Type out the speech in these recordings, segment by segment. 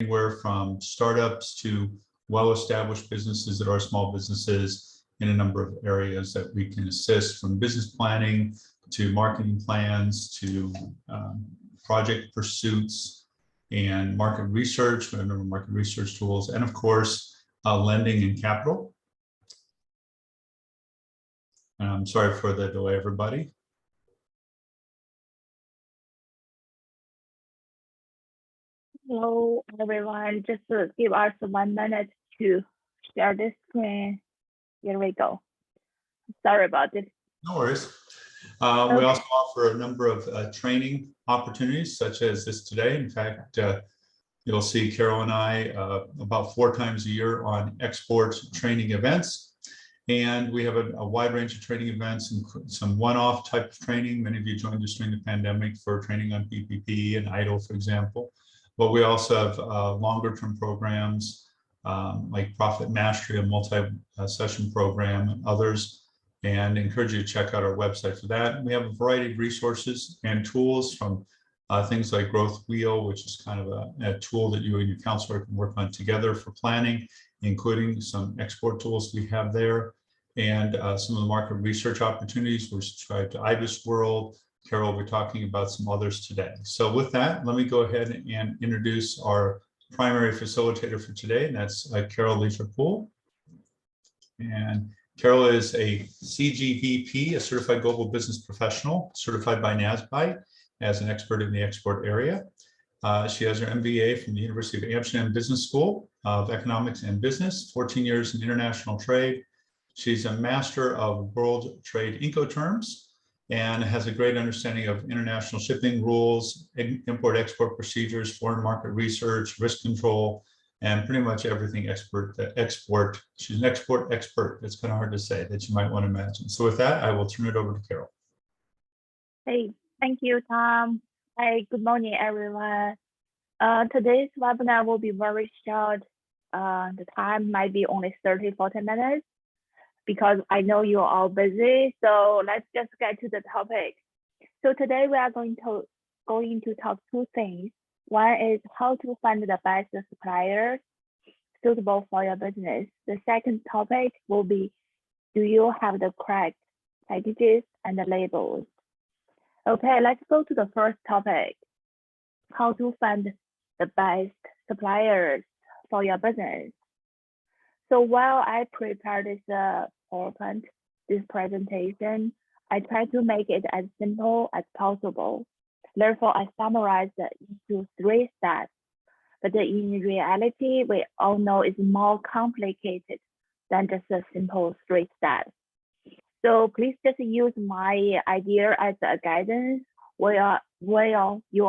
anywhere from startups to well-established businesses that are small businesses in a number of areas that we can assist, from business planning to marketing plans to project pursuits and market research. We have a number of market research tools, and of course, lending and capital. I'm sorry for the delay, everybody. Hello, everyone. Just give us 1 minute to share this screen. Here we go. Sorry about this. No worries. Okay. We also offer a number of training opportunities, such as this today. In fact, you'll see Carol and I about 4 times a year on export training events. And we have a wide range of training events and some one-off type of training. Many of you joined us during the pandemic for training on PPP and IDLE, for example. But we also have longer-term programs like Profit Mastery, a multi-session program, and others. And encourage you to check out our website for that. We have a variety of resources and tools, from things like Growth Wheel, which is kind of a tool that you and your counselor can work on together for planning, including some export tools we have there, and some of the market research opportunities. We're subscribed to IBIS World. Carol will be talking about some others today. So with that, let me go ahead and introduce our primary facilitator for today, and that's Carol Laisure-Pool. And Carol is a CGVP, a Certified Global Business Professional, certified by NASBI as an expert in the export area. She has her MBA from the University of Amsterdam Business School of Economics and Business, 14 years in international trade. She's a master of World Trade Incoterms and has a great understanding of international shipping rules, import-export procedures, foreign market research, risk control, and pretty much everything export. She's an export expert. It's kind of hard to say, that you might want to imagine. So with that, I will turn it over to Carol. Hey, thank you, Tom. Hey, good morning, everyone. Today's webinar will be very short. The time might be only 30-40 minutes because I know you're all busy. So let's just get to the topic. So today we are going to talk 2 things. One is how to find the best suppliers suitable for your business. The second topic will be, do you have the correct packages and the labels? Okay, let's go to the first topic, how to find the best suppliers for your business. So while I prepare this PowerPoint, this presentation, I try to make it as simple as possible. Therefore, I summarized it into 3 steps, but in reality, we all know it's more complicated than just a simple 3 steps. So please just use my idea as a guidance when you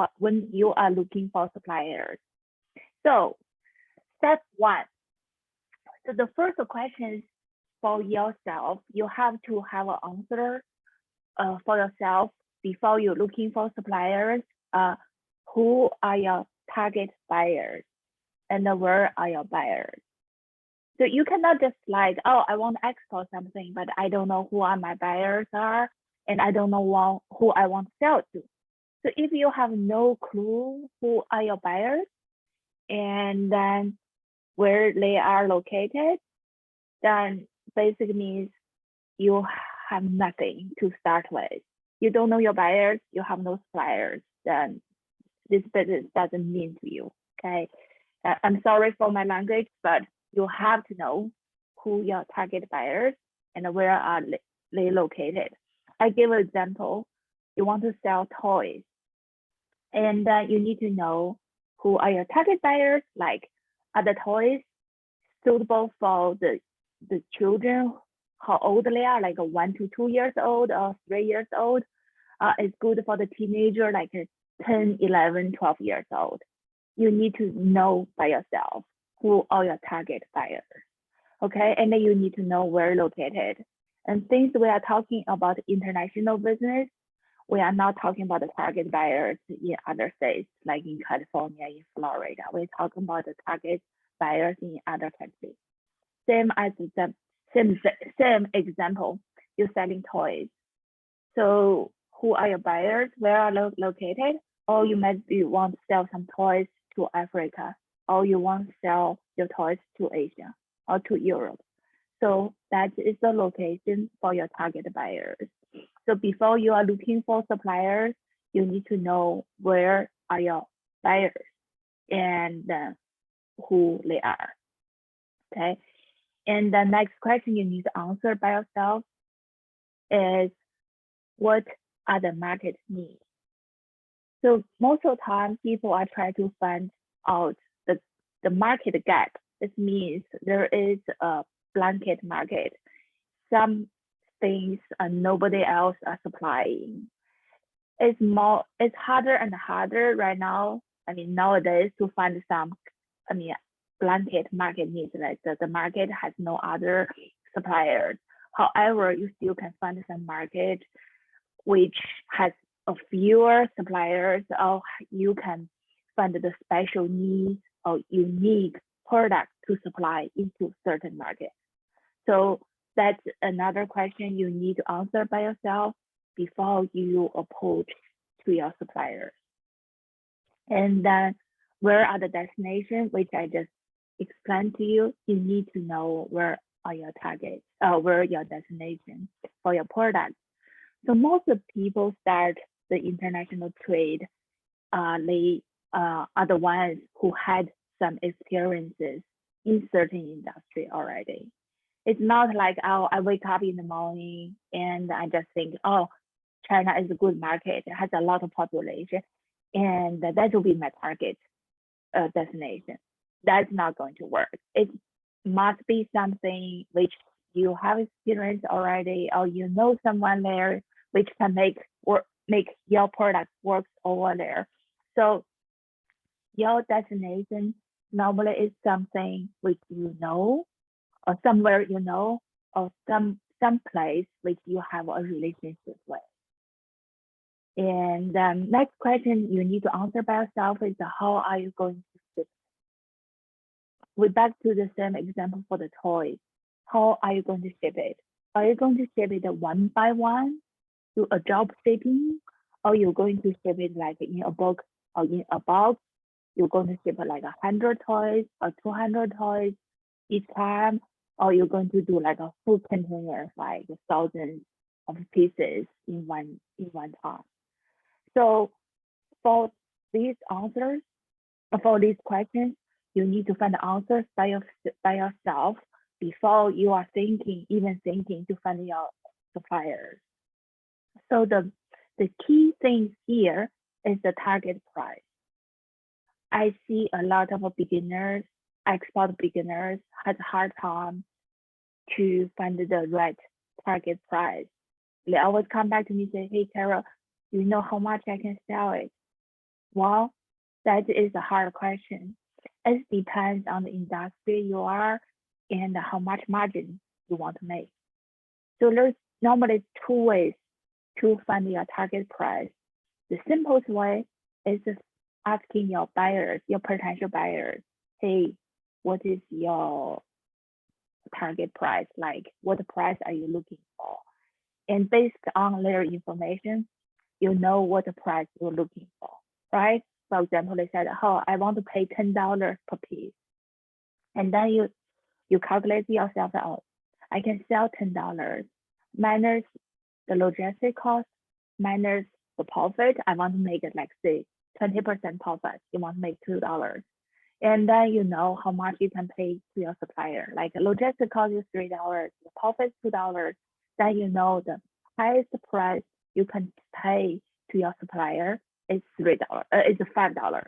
are looking for suppliers. So step 1. So the first question for yourself, you have to have an answer for yourself before you're looking for suppliers. Who are your target buyers and where are your buyers? So you cannot just like, oh, I want to export something, but I don't know who are my buyers are, and I don't know who I want to sell to. So if you have no clue who are your buyers and then where they are located, then basically means you have nothing to start with. You don't know your buyers, you have no suppliers, then this business doesn't mean to you, okay? I'm sorry for my language, but you have to know who your target buyers and where are they located. I give an example. You want to sell toys, and you need to know who are your target buyers, like are the toys suitable for the children, how old they are, like 1 to 2 years old or 3 years old. It's good for the teenager, like 10, 11, 12 years old. You need to know by yourself who are your target buyers, okay? And then you need to know where located. And since we are talking about international business, we are not talking about the target buyers in other states, like in California, in Florida. We're talking about the target buyers in other countries. Same example, you're selling toys. So who are your buyers? Where are they located? Or you might want to sell some toys to Africa. or you want to sell your toys to Asia or to Europe. So that is the location for your target buyers. So before you are looking for suppliers, you need to know where are your buyers and who they are. Okay. And the next question you need to answer by yourself is, what are the market needs? So most of the time, people are trying to find out the market gap. This means there is a blanket market. Some things nobody else are supplying. It's harder and harder right now. I mean, nowadays to find some, blanket market needs, like the market has no other suppliers. However, you still can find some market which has a fewer suppliers, or you can find the special needs or unique products to supply into certain markets. So that's another question you need to answer by yourself before you approach to your suppliers. And then where are the destinations, which I just explained to you? You need to know where are your targets, where your destination for your product. So most of the people start the international trade, they are the ones who had some experiences in certain industry already. It's not like, oh, I wake up in the morning and I just think, oh, China is a good market. It has a lot of population, and that will be my target destination. That's not going to work. It must be something which you have experience already, or you know someone there which can make your product work over there. So your destination normally is something which you know, or somewhere you know, or some place which you have a relationship with. And next question you need to answer by yourself is, how are you going to ship? We're back to the same example for the toys. How are you going to ship it? Are you going to ship it one by one to a drop shipping, or you're going to ship it like in a box or in a box? You're going to ship like 100 toys or 200 toys each time, or you're going to do like a full container, like thousands of pieces in one time. So for these answers, for these questions, you need to find the answers by yourself before you are even thinking to find your suppliers. So the key thing here is the target price. I see a lot of beginners, export beginners, has a hard time to find the right target price. They always come back to me and say, hey, Carol, do you know how much I can sell it? Well, that is a hard question. It depends on the industry you are and how much margin you want to make. So there's normally two ways to find your target price. The simplest way is just asking your buyers, your potential buyers, hey, what is your target price? Like, what price are you looking for? And based on their information, you know what the price you're looking for, right? For example, they said, oh, I want to pay $10 per piece. And then you calculate yourself out. I can sell $10 minus the logistic cost, minus the profit. I want to make it like, say, 20% profit. You want to make $2. And then you know how much you can pay to your supplier. Like logistic cost is $3, the profit is $2. Then you know the highest price you can pay to your supplier is $3. It's $5.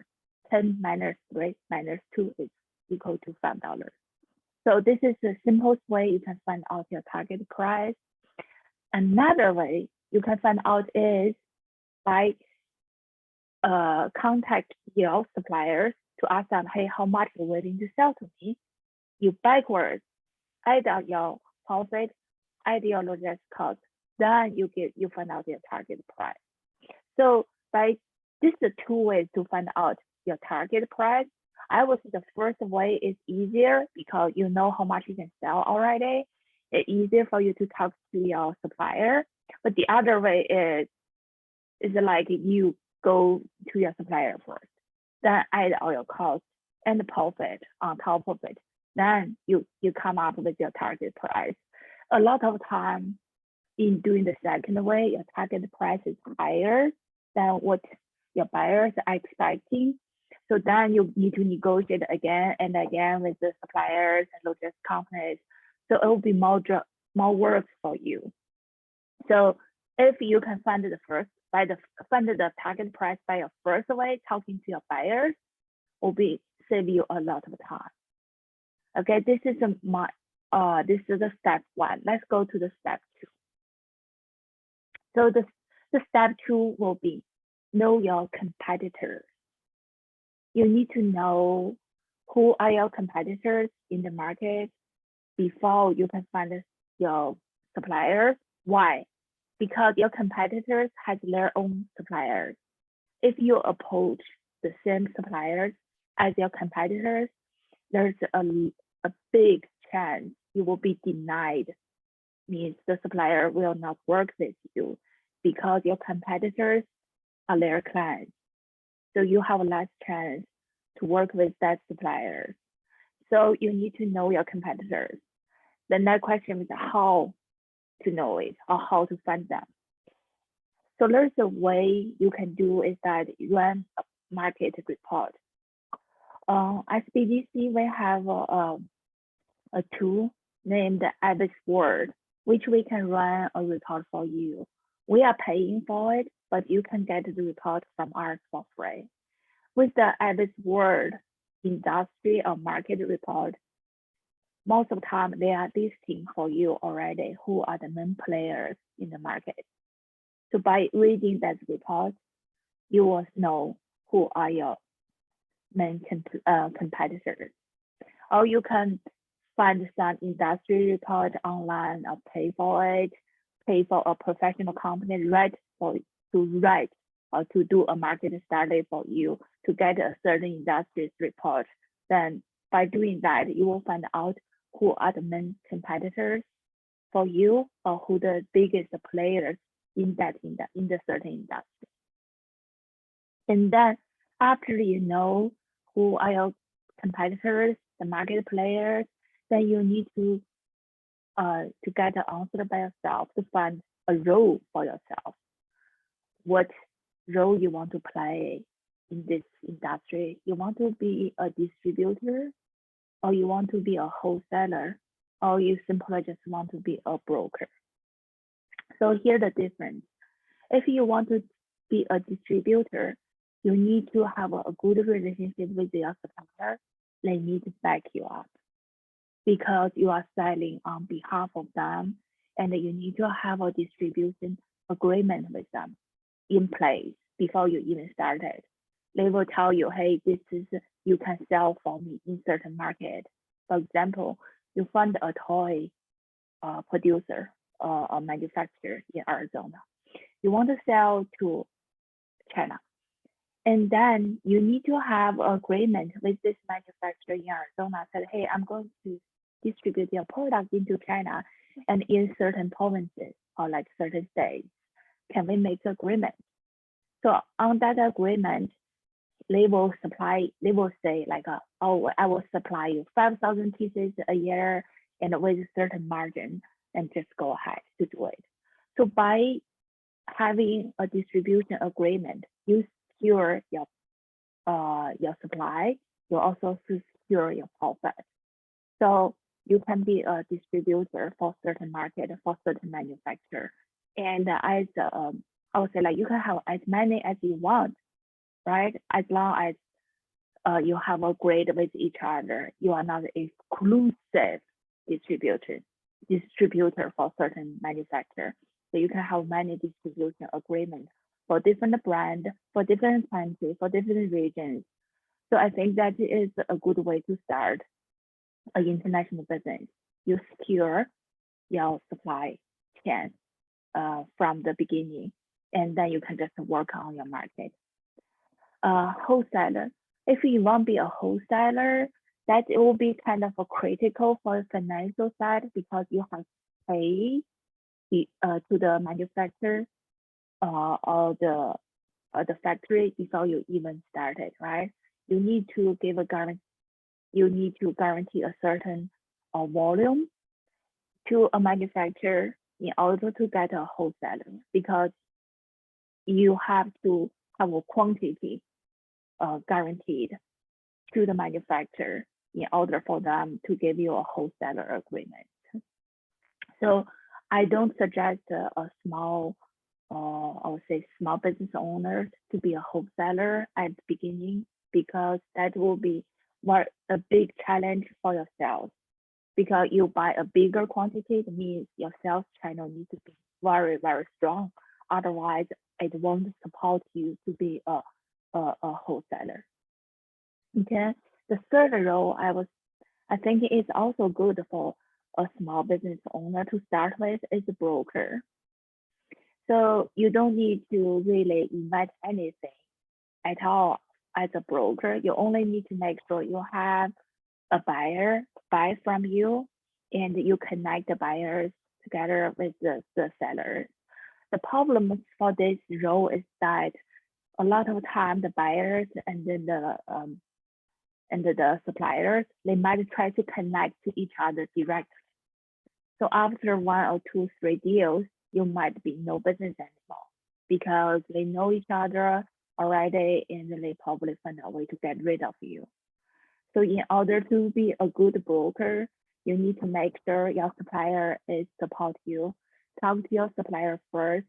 10 minus 3 minus 2 is equal to $5. So this is the simplest way you can find out your target price. Another way you can find out is by contact your suppliers to ask them, hey, how much you're willing to sell to me? You backwards add out your profit, add your logistic cost, then you find out your target price. So this is the two ways to find out your target price. I would say the first way is easier because you know how much you can sell already. It's easier for you to talk to your supplier. But the other way is like you go to your supplier first, then add all your costs and profit on top of it. Then you come up with your target price. A lot of time in doing the second way, your target price is higher than what your buyers are expecting. So then you need to negotiate again and again with the suppliers and logistics companies. So it will be more work for you. So if you can find the target price by your first way, talking to your buyers, will save you a lot of time. Okay, this is the step 1. Let's go to the step 2. So the step 2 will be know your competitors. You need to know who are your competitors in the market before you can find your suppliers. Why? Because your competitors have their own suppliers. If you approach the same suppliers as your competitors, there's a big chance you will be denied. Means the supplier will not work with you because your competitors are their clients. So you have less chance to work with that supplier. So you need to know your competitors. The next question is how to know it or how to find them. So there's a way you can do is that you run a market report. SBDC, we have a tool named Average Word, which we can run a report for you. We are paying for it, but you can get the report from us for free. With the Average Word industry or market report, most of the time they are listing for you already who are the main players in the market. So by reading that report, you will know who are your main competitors. Or you can find some industry report online or pay for it, pay for a professional company to do a market study for you to get a certain industry's report. Then by doing that, you will find out who are the main competitors for you or who the biggest players in the certain industry. And then after you know who are your competitors, the market players, then you need to get the answer by yourself to find a role for yourself. What role you want to play in this industry? You want to be a distributor, or you want to be a wholesaler, or you simply just want to be a broker. So here's the difference. If you want to be a distributor, you need to have a good relationship with your supplier. They need to back you up because you are selling on behalf of them, and you need to have a distribution agreement with them in place before you even started. They will tell you, hey, this is, you can sell for me in certain market. For example, you find a toy producer or manufacturer in Arizona. You want to sell to China. And then you need to have an agreement with this manufacturer in Arizona that, hey, I'm going to distribute your product into China and in certain provinces or like certain states. Can we make an agreement? So on that agreement, they will say like, oh, I will supply you 5,000 pieces a year and with a certain margin, and just go ahead to do it. So by having a distribution agreement, you secure your supply, you also secure your profit. So you can be a distributor for certain market, for certain manufacturer. And as I would say, like, you can have as many as you want, right? As long as you have a grade with each other, you are not exclusive distributor for certain manufacturer. So you can have many distribution agreements for different brand, for different countries, for different regions. So I think that is a good way to start an international business. You secure your supply chain from the beginning, and then you can just work on your market. Wholesaler. If you want to be a wholesaler, that it will be kind of a critical for the financial side because you have to pay to the manufacturer or the factory before you even started, right? You need to give a you need to guarantee a certain volume to a manufacturer in order to get a wholesaler, because you have to have a quantity guaranteed to the manufacturer in order for them to give you a wholesaler agreement. So I don't suggest a small, I would say small business owners to be a wholesaler at the beginning, because that will be a big challenge for yourself. Because you buy a bigger quantity, it means your sales channel needs to be very, very strong. Otherwise, it won't support you to be a wholesaler. Okay, the third role I think is also good for a small business owner to start with is a broker. So you don't need to really invest anything at all as a broker. You only need to make sure you have a buyer buy from you, and you connect the buyers together with the sellers. The problem for this role is that a lot of time the buyers and then the suppliers, they might try to connect to each other directly. So after 1 or 2, 3 deals, you might be no business anymore, because they know each other already, and they probably find a way to get rid of you. So in order to be a good broker, you need to make sure your supplier is support you. Talk to your supplier first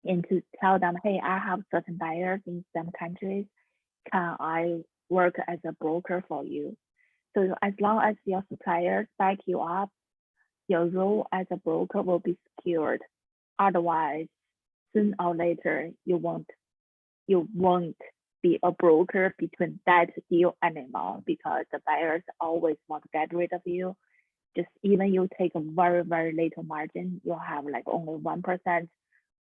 and to tell them, hey, I have certain buyers in some countries. Can I work as a broker for you? So as long as your suppliers back you up, your role as a broker will be secured. Otherwise, sooner or later, you won't be a broker between that deal anymore, because the buyers always want to get rid of you. Just even you take a very, very little margin, you'll have like only 1%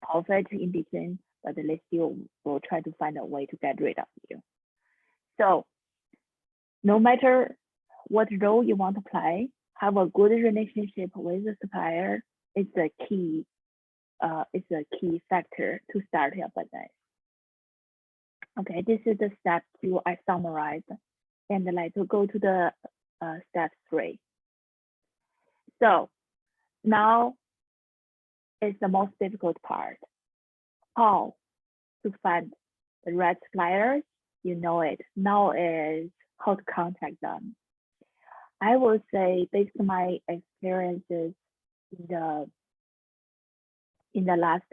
profit in between, but at least you will try to find a way to get rid of you. So no matter what role you want to play, have a good relationship with the supplier is a key factor to start your business. Okay, this is the step 2 I summarized, and let's go to the step 3. So now is the most difficult part. How to find the right suppliers? You know it. Now is how to contact them. I would say, based on my experiences in the last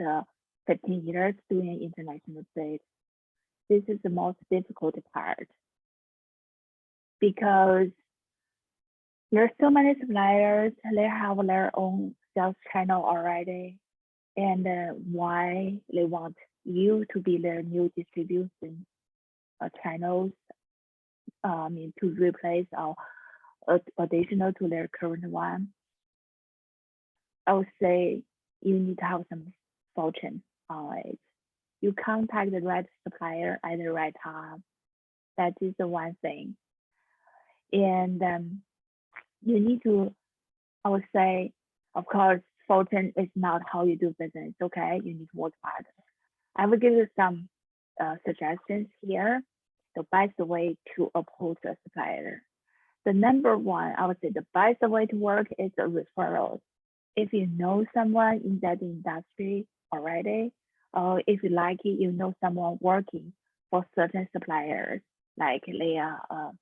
15 years doing international trade, this is the most difficult part, because there are so many suppliers, they have their own sales channel already, and why they want you to be their new distribution channels, to replace or additional to their current one. I would say you need to have some fortune on it. You contact the right supplier at the right time. That is the one thing. And you need to, I would say, of course, fortune is not how you do business, okay? You need to work harder. I will give you some suggestions here, the best way to approach a supplier. The number one, I would say the best way to work is a referral. If you know someone in that industry already, or if you like it, you know someone working for certain suppliers, like they are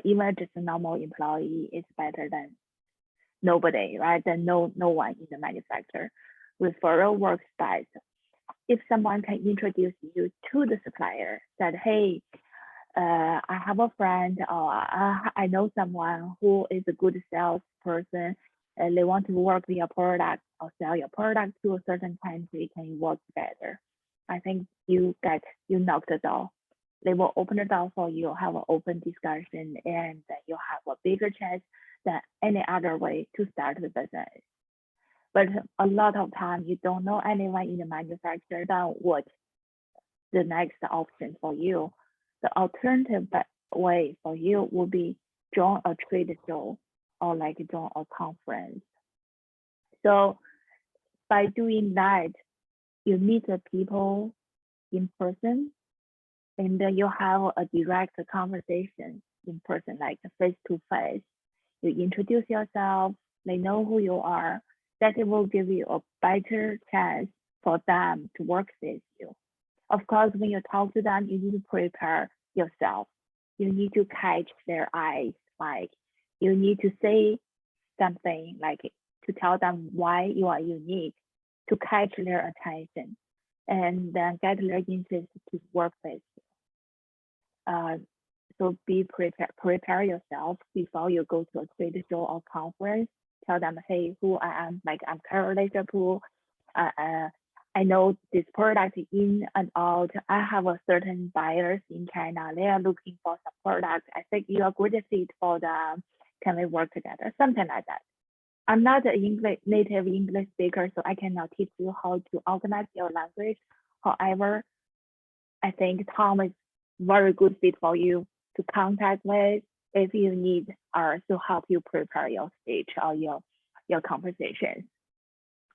even just a normal employee is better than nobody, right? Than no one in the manufacturer. Referral works best. If someone can introduce you to the supplier, that hey, I have a friend, or I know someone who is a good salesperson, and they want to work with your product or sell your product to a certain country. Can you work together? I think you knock the door. They will open the door for you, have an open discussion, and you have a bigger chance than any other way to start the business. But a lot of time you don't know anyone in the manufacturer, then what the next option for you? The alternative way for you would be join a trade show or like join a conference. So by doing that, you meet the people in person, and then you have a direct conversation in person, like face to face. You introduce yourself, they know who you are. That it will give you a better chance for them to work with you. Of course, when you talk to them, you need to prepare yourself. You need to catch their eyes, like you need to say something like to tell them why you are unique, to catch their attention, and then get their interest to work with you. So prepare yourself before you go to a trade show or conference. Tell them, hey, who I am. Like I'm Carol Laisure-Pool. I know this product in and out. I have a certain buyers in China. They are looking for some products. I think you are a good fit for them. Can we work together? Something like that. I'm not a native English speaker, so I cannot teach you how to organize your language. However, I think Tom is very good fit for you to contact with if you need us to help you prepare your speech or your conversation.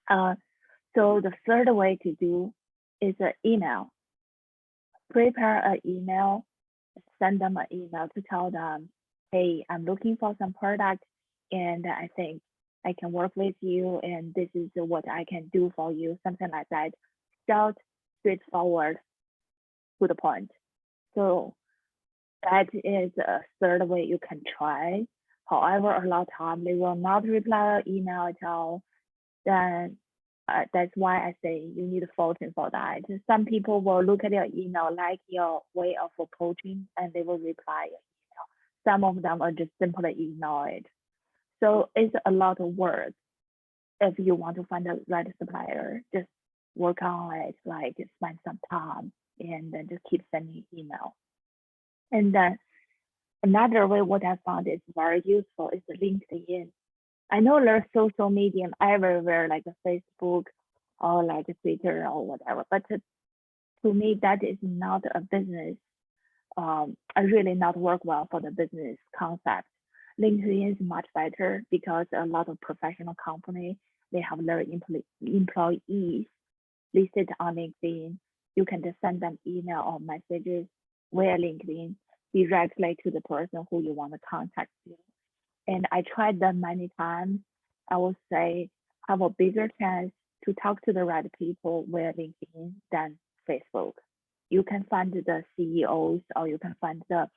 So the third way to do is an email. Prepare an email, send them an email to tell them, hey, I'm looking for some product and I think I can work with you and this is what I can do for you, something like that. Short, straightforward, to the point. So that is a third way you can try. However, a lot of time they will not reply email at all. Then that's why I say you need to filter for that. Some people will look at your email like your way of approaching and they will reply your email. Some of them are just simply ignore it. So it's a lot of work. If you want to find the right supplier, just work on it, like spend some time and then just keep sending email. And then another way what I found is very useful is LinkedIn. I know there's social media everywhere like Facebook or like Twitter or whatever, but to me that is not a business. I really not work well for the business concept. LinkedIn is much better because a lot of professional company they have their employees listed on LinkedIn. You can just send them email or messages via LinkedIn directly to the person who you want to contact you. And I tried them many times. I would say have a bigger chance to talk to the right people via LinkedIn than Facebook. You can find the CEOs or you can find the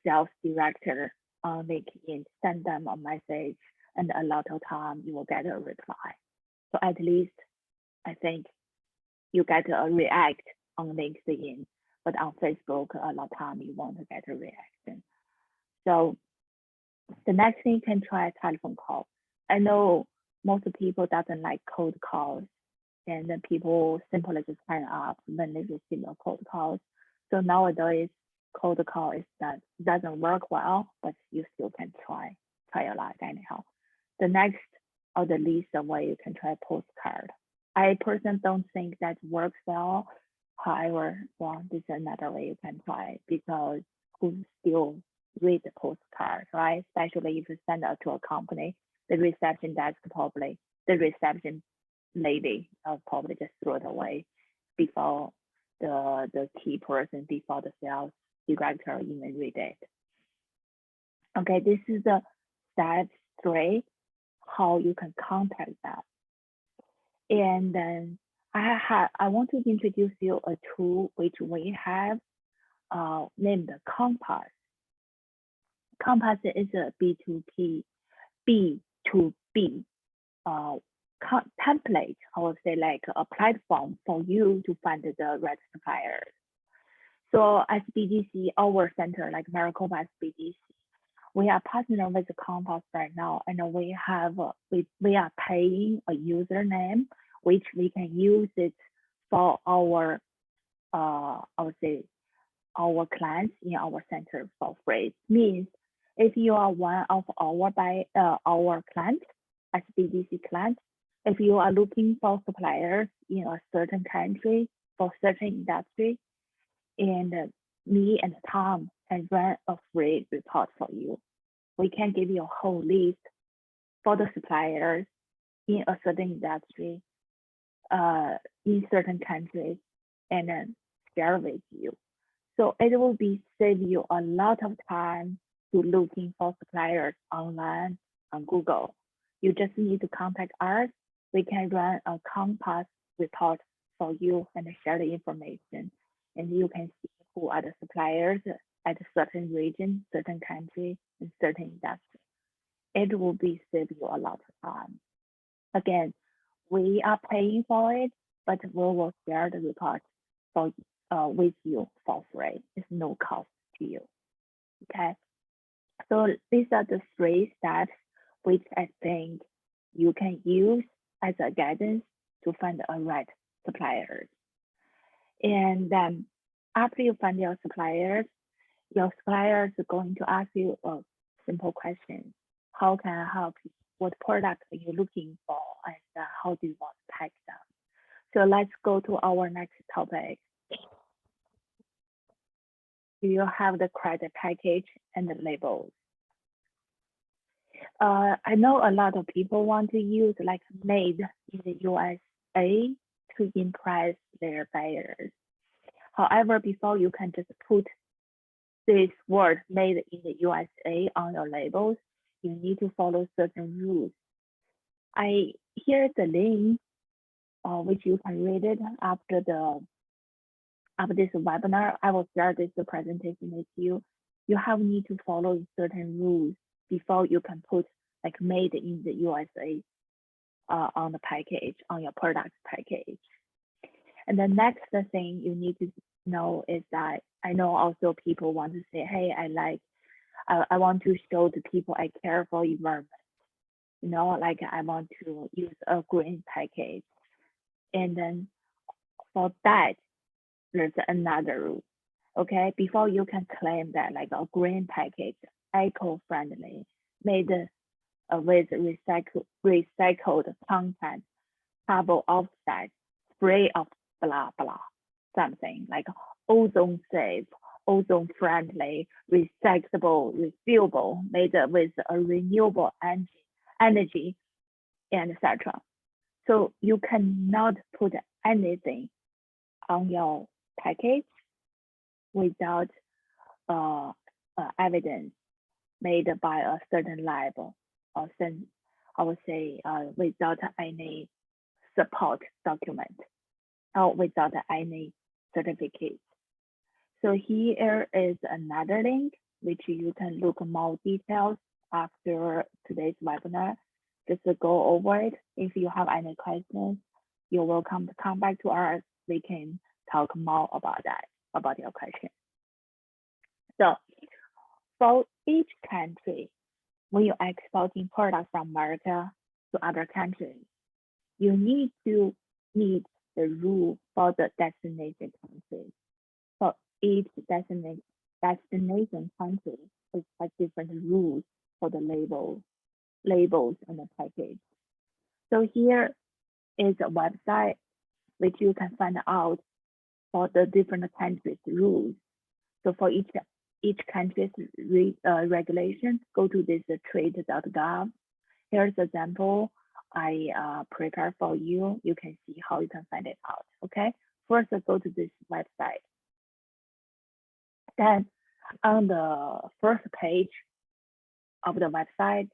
sales director on LinkedIn, send them a message, and a lot of time you will get a reply. So at least I think you get a react on LinkedIn, but on Facebook, a lot of time you won't get a reaction. So the next thing you can try a telephone call. I know most people doesn't like cold calls, and then people simply just hang up when they receive a cold calls. So nowadays, cold call is that doesn't work well, but you still can try a lot anyhow. The next or the least way you can try postcard. I personally don't think that works well. However, well, this is another way you can try because who still read the postcard, right? Especially if you send it to a company, the reception desk probably, the reception lady probably just throw it away before the key person, before the sales director even read it. Okay, this is the step 3, how you can contact them. And then I want to introduce you a tool which we have named Compass. Compass is a B2B template, I would say like a platform for you to find the right suppliers. So SBDC, our center, like Maricopa SBDC, we are partnering with Compass right now, and we are paying a username which we can use it for our I would say our clients in our center for free. Means if you are one of our clients, SBDC clients, if you are looking for suppliers in a certain country for certain industry, and me and Tom can run a free report for you. We can give you a whole list for the suppliers in a certain industry, in certain countries, and then share with you. So it will be save you a lot of time to looking for suppliers online on Google. You just need to contact us. We can run a compass report for you and share the information. And you can see who are the suppliers at a certain region, certain country, and certain industry. It will be save you a lot of time. Again, we are paying for it, but we will share the report for with you for free. It's no cost to you. Okay. So these are the 3 steps which I think you can use as a guidance to find the right suppliers. And then after you find your suppliers are going to ask you a simple question. How can I help you? What product are you looking for? And how do you want to pack them? So let's go to our next topic. Do you have the correct package and the labels? I know a lot of people want to use like made in the USA to impress their buyers. However, before you can just put this word made in the USA on your labels, you need to follow certain rules. Here's the link, which you can read it after this webinar. I will share this presentation with you. You need to follow certain rules before you can put like made in the USA on the package, on your product package. And the next thing you need to know is that I know also people want to say, hey, I want to show the people I care for environment. You know, like I want to use a green package. And then for that, there's another rule. Okay, before you can claim that like a green package, eco-friendly, made with recycled content, carbon offset, spray of blah blah, something like ozone safe, ozone friendly, recyclable, refillable, made with a renewable energy, and etc. So you cannot put anything on your package without evidence made by a certain label, or I would say without any support document or without any certificate. So here is another link which you can look more details after today's webinar. Just to go over it. If you have any questions, you're welcome to come back to us. We can talk more about that, about your question. So for each country, when you're exporting products from America to other countries, you need to meet the rule for the destination country. For each destination country, it's like different rules for the labels and the package. So here is a website which you can find out for the different countries' rules. So for each country's regulation, go to this trade.gov. Here's an example I prepared for you. You can see how you can find it out. Okay, first go to this website. Then on the first page of the website,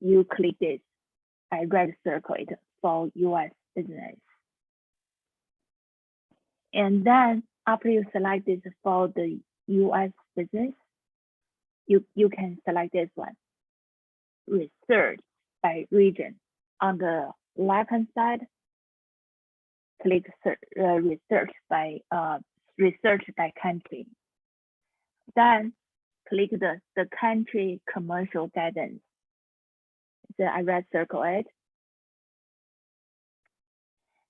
you click this. I red circle it for US business. And then after you select this for the US business, you can select this one, research by region. On the left-hand side, click research by country. Then click the country commercial guidance. So I red circle it.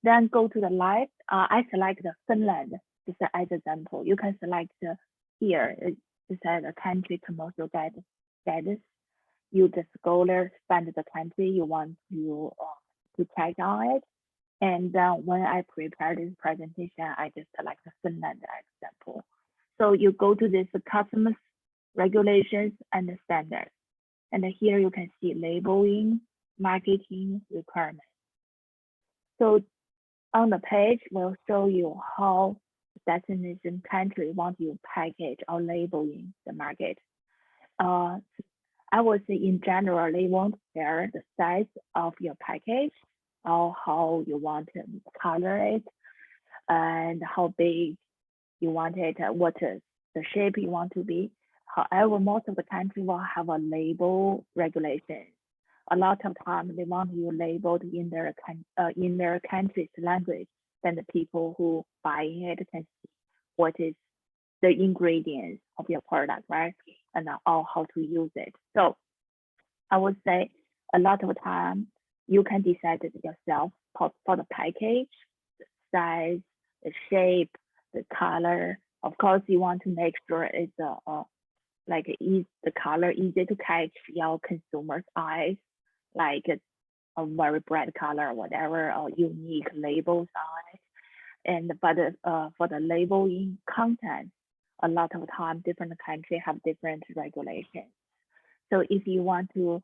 Then go to the left. I select the Finland just as an example. You can select here. It says the country commercial guidance. You just go there, find the country you want to check on it. And then when I prepare this presentation, I just select the Finland example. So you go to this customs regulations and the standards. And here you can see labeling, marketing requirements. So on the page, we'll show you how destination country want you package or label in the market. I would say in general, they won't care the size of your package or how you want to color it and how big you want it, what is the shape you want to be. However, most of the country will have a label regulation. A lot of time they want you labeled in their country's language, then the people who buy it can see what is the ingredients of your product, right? And or how to use it. So I would say a lot of time you can decide it yourself for the package, the size, the shape, the color. Of course, you want to make sure it's the color easy to catch your consumer's eyes, like a very bright color or whatever, or unique labels on it. And but for the labeling content, a lot of time different countries have different regulations. So if you want to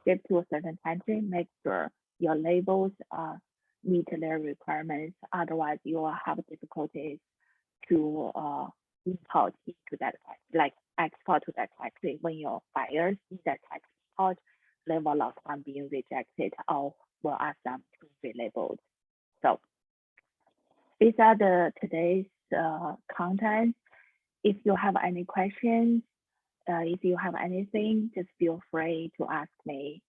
ship to a certain country, make sure your labels meet their requirements. Otherwise, you will have difficulties to import into that country, like export to that country. When your buyers in that country import, they will a lot of time being rejected or will ask them to be labeled. So these are today's content. If you have any questions, if you have anything, just feel free to ask me.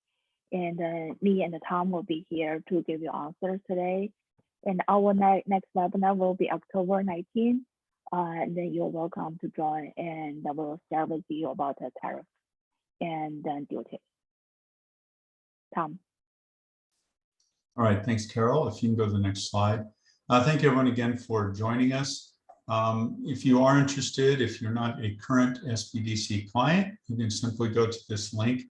And me and Tom will be here to give you answers today. And our next webinar will be October 19th. And then you're welcome to join, and I will share with you about the tariff and then duty. Tom. All right, thanks, Carol. If you can go to the next slide. Thank you everyone again for joining us. If you are interested, if you're not a current SBDC client, you can simply go to this link,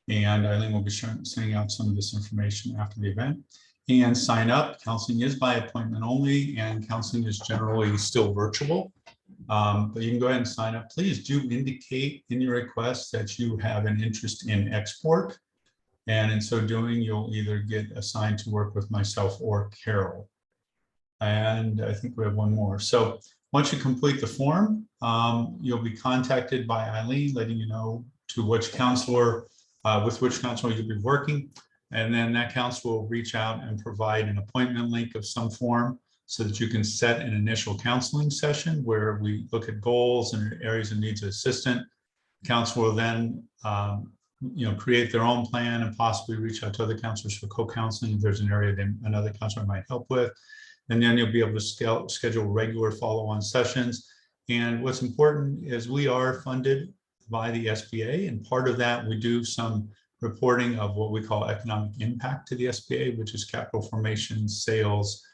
and Eileen will be sending out some of this information after the event, and sign up. Counseling is by appointment only, and counseling is generally still virtual. But you can go ahead and sign up. Please do indicate in your request that you have an interest in export. And in so doing, you'll either get assigned to work with myself or Carol. And I think we have one more. So once you complete the form, you'll be contacted by Eileen, letting you know to which counselor, with which counselor you'll be working. And then that counselor will reach out and provide an appointment link of some form so that you can set an initial counseling session where we look at goals and areas of needs of assistant. Counselor will then create their own plan and possibly reach out to other counselors for co-counseling if there's an area that another counselor might help with. And then you'll be able to schedule regular follow-on sessions. And what's important is we are funded by the SBA, and part of that we do some reporting of what we call economic impact to the SBA, which is capital formation, sales,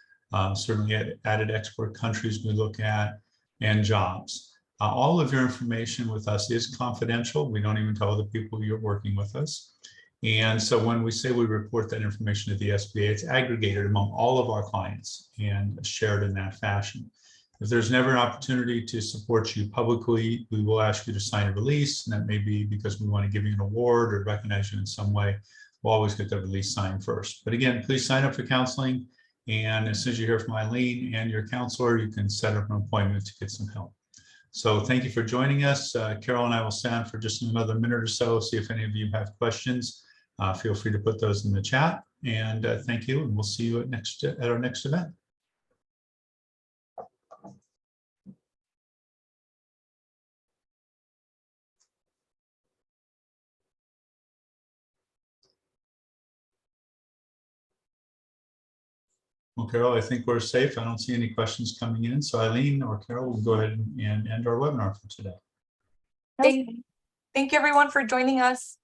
certainly added export countries we look at, and jobs. All of your information with us is confidential. We don't even tell the people you're working with us. And so when we say we report that information to the SBA, it's aggregated among all of our clients and shared in that fashion. If there's never an opportunity to support you publicly, we will ask you to sign a release, and that may be because we want to give you an award or recognize you in some way. We'll always get the release signed first. But again, please sign up for counseling, and as soon as you hear from Eileen and your counselor, you can set up an appointment to get some help. So thank you for joining us. Carol and I will stand for just another minute or so, see if any of you have questions. Feel free to put those in the chat, and thank you, and we'll see you at our next event. Well, Carol, I think we're safe. I don't see any questions coming in. So Eileen or Carol will go ahead and end our webinar for today. Thank you everyone for joining us.